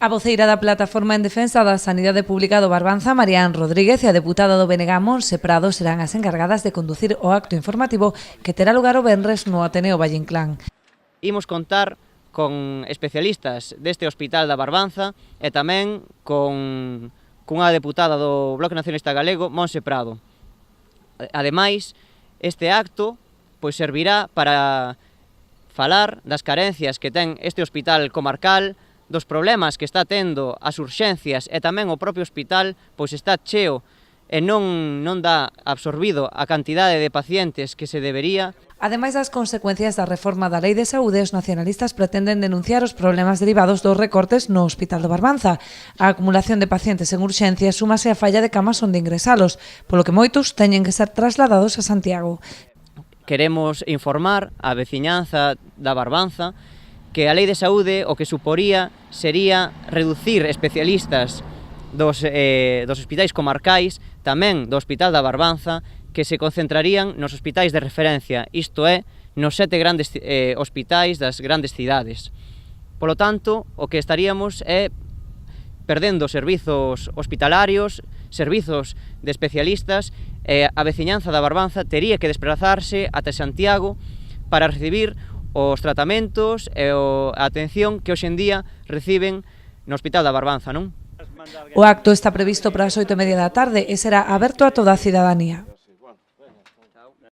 A voceira da Plataforma en Defensa da Sanidade Pública do Barbanza, Marián Rodríguez, e a deputada do BNG, Montse Prado, serán as encargadas de conducir o acto informativo que terá lugar o venres no Ateneo Valle Inclán. Imos contar con especialistas deste hospital da Barbanza e tamén cunha deputada do Bloque Nacionalista Galego, Montse Prado. Ademais, este acto servirá para falar das carencias que ten este hospital comarcal, dos problemas que está tendo as urxencias e tamén o propio hospital, pois está cheo e non dá absorbido a cantidade de pacientes que se debería. Ademais das consecuencias da reforma da Lei de Saúde, os nacionalistas pretenden denunciar os problemas derivados dos recortes no Hospital do Barbanza. A acumulación de pacientes en urxencias súmase á falla de camas onde ingresalos, polo que moitos teñen que ser trasladados a Santiago. Queremos informar a veciñanza da Barbanza que a Lei de Saúde o que suporía sería reducir especialistas dos hospitais comarcais, tamén do Hospital da Barbanza, que se concentrarían nos hospitais de referencia, isto é, nos 7 grandes hospitais das grandes cidades. Polo tanto, o que estaríamos é perdendo servizos hospitalarios, servizos de especialistas, e a veciñanza da Barbanza tería que desplazarse ata Santiago para recibir os tratamentos e a atención que hoxe en día reciben no Hospital da Barbanza, non? O acto está previsto para as 8:30 da tarde e será aberto a toda a cidadanía.